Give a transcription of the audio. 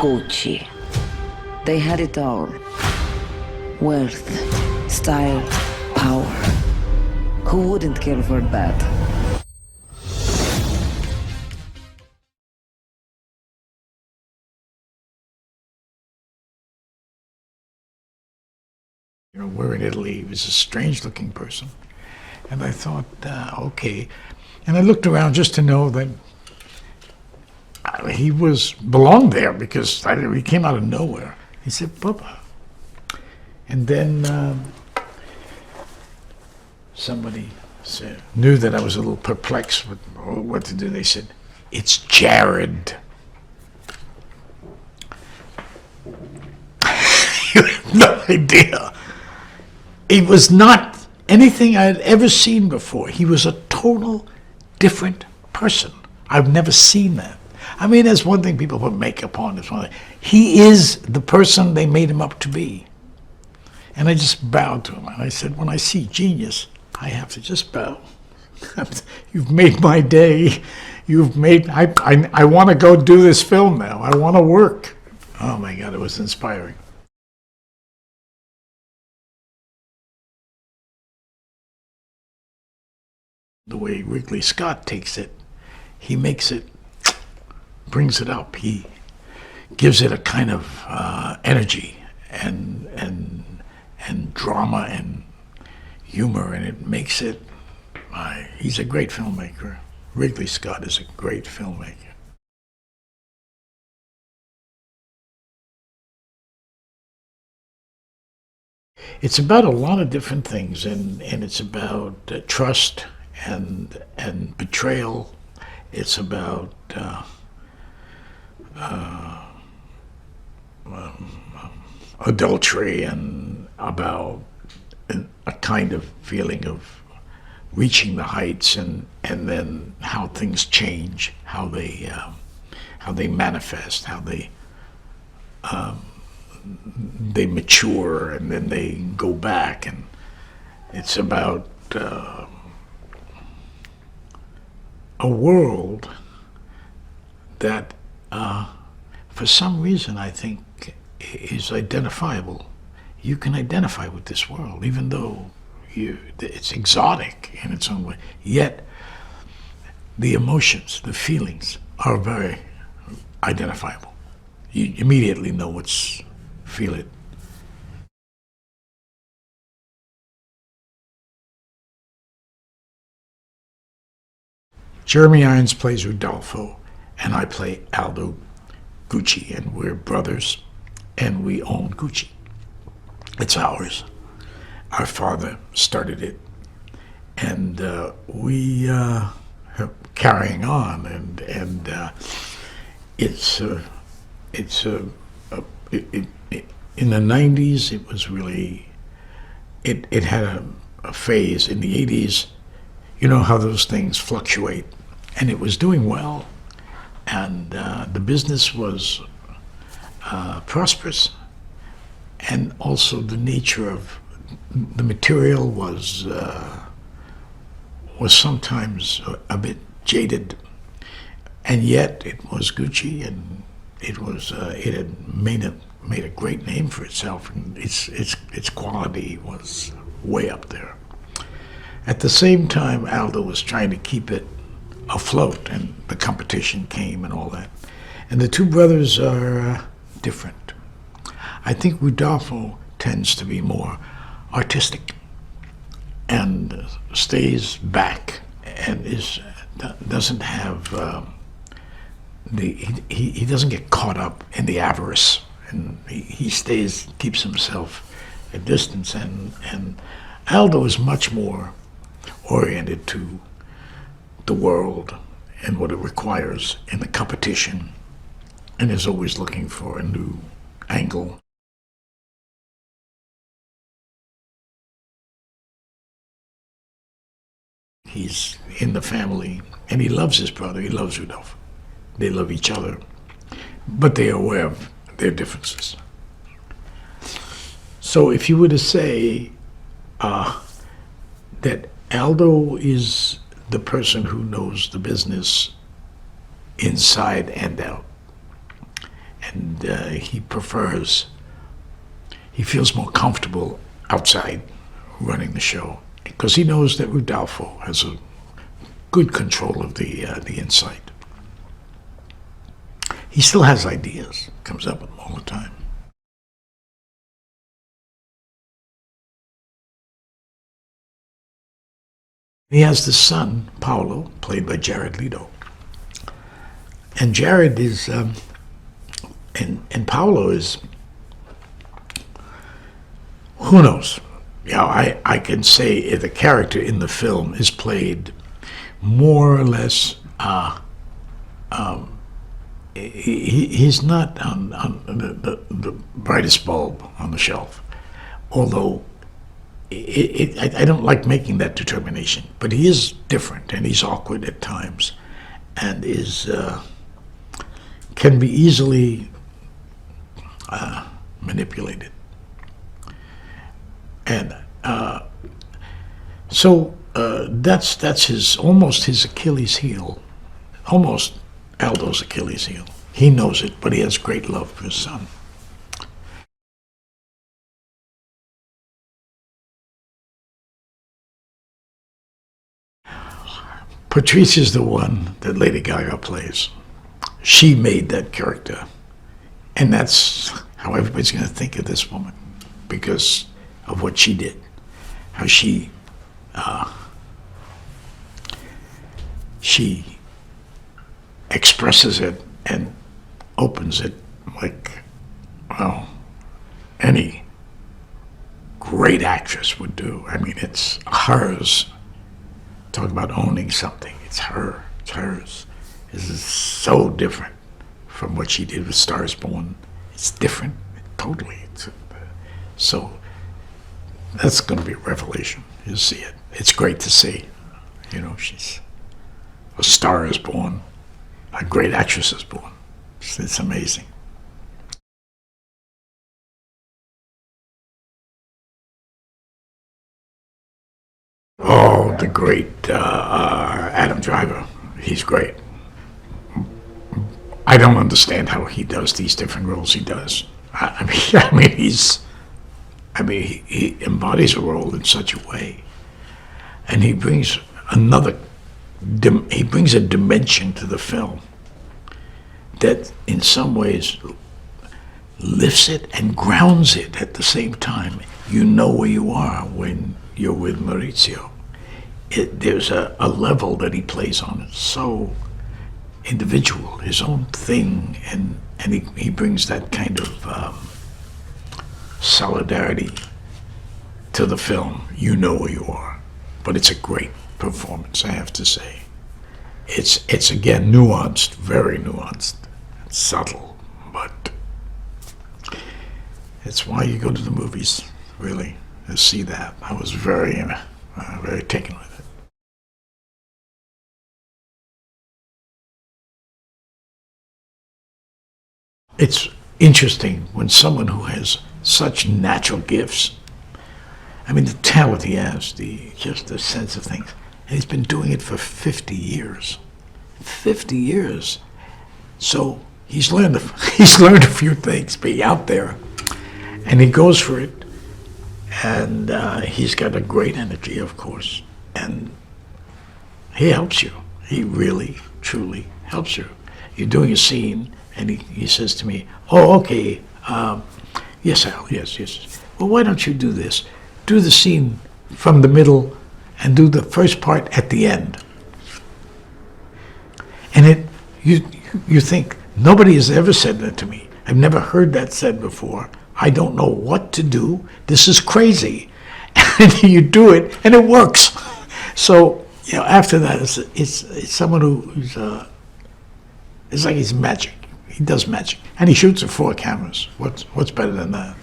Gucci. They had it all. Wealth, style, power. Who wouldn't care for that? You know, we're in Italy. He was a strange-looking person. And I thought, okay. And I looked around just to know that he belonged there, because he came out of nowhere. He said, Bubba. And then somebody knew that I was a little perplexed with what to do. They said, it's Jared. You have no idea. It was not anything I had ever seen before. He was a total different person. I've never seen that. I mean, that's one thing people put makeup on. It's one thing. He is the person they made him up to be. And I just bowed to him. And I said, when I see genius, I have to just bow. You've made my day. I want to go do this film now. I want to work. Oh my God, it was inspiring. The way Ridley Scott takes it, he makes it, brings it up. He gives it a kind of energy and drama and humor, and it makes it. He's a great filmmaker. Ridley Scott is a great filmmaker. It's about a lot of different things, and it's about trust and betrayal. It's about adultery, and about a kind of feeling of reaching the heights, and then how things change, how they manifest, how they mature, and then they go back. And it's about a world that for some reason I think is identifiable. You can identify with this world, even though it's exotic in its own way. Yet the emotions, the feelings are very identifiable. You immediately know feel it. Jeremy Irons plays Rodolfo, and I play Aldo Gucci, and we're brothers, and we own Gucci. It's ours. Our father started it, and we are carrying on, and it's in the 90s, it was really, it had a phase. In the 80s, you know how those things fluctuate, and it was doing well, and the business was prosperous, and also the nature of the material was sometimes a bit jaded, and yet it was Gucci, and it had made a great name for itself, and its quality was way up there. At the same time, Aldo was trying to keep it afloat, and the competition came and all that. And the two brothers are different. I think Rodolfo tends to be more artistic and stays back, and doesn't have he doesn't get caught up in the avarice, and he keeps himself a distance, and Aldo is much more oriented to the world and what it requires in the competition, and is always looking for a new angle. He's in the family, and he loves his brother. He loves Rodolfo. They love each other, but they are aware of their differences. So if you were to say that Aldo is the person who knows the business inside and out, and he feels more comfortable outside running the show because he knows that Rodolfo has a good control of the inside. He still has ideas, comes up with them all the time. He has this son, Paolo, played by Jared Leto. And Jared is, and Paolo is, who knows? You know, I can say the character in the film is played more or less, he's not on the brightest bulb on the shelf, although I don't like making that determination, but he is different and he's awkward at times and can be easily manipulated. And so that's almost his Achilles heel, almost Aldo's Achilles heel. He knows it, but he has great love for his son. Patrice is the one that Lady Gaga plays. She made that character. And that's how everybody's going to think of this woman because of what she did. How she expresses it and opens it like, well, any great actress would do. I mean, it's hers. Talk about owning something. It's her. It's hers. This is so different from what she did with Stars Born. It's different, totally. So that's going to be a revelation. You'll see it. It's great to see. You know, she's a star is born. A great actress is born. It's amazing. Oh, the great Adam Driver. He's great. I don't understand how he does these different roles he does. He embodies a role in such a way, and he brings a dimension to the film that, in some ways, lifts it and grounds it at the same time. You know where you are when you're with Maurizio. There's a level that he plays on. It's so individual, his own thing, and he brings that kind of solidarity to the film. You know where you are. But it's a great performance, I have to say. It's again nuanced, very nuanced, subtle, but it's why you go to the movies, really, to see that. I was very taken with it. It's interesting when someone who has such natural gifts, I mean, the talent he has, just the sense of things, and he's been doing it for 50 years. 50 years. So he's learned a few things, being out there, and he goes for it, and he's got a great energy, of course, and he helps you. He really, truly helps you. You're doing a scene, and he says to me, "Oh, okay, yes, Al, yes. Well, why don't you do this? Do the scene from the middle and do the first part at the end." And you think, nobody has ever said that to me. I've never heard that said before. I don't know what to do. This is crazy. And you do it, and it works. So, after that, it's someone who's it's like he's magic. He does magic, and he shoots at 4 cameras. What's better than that?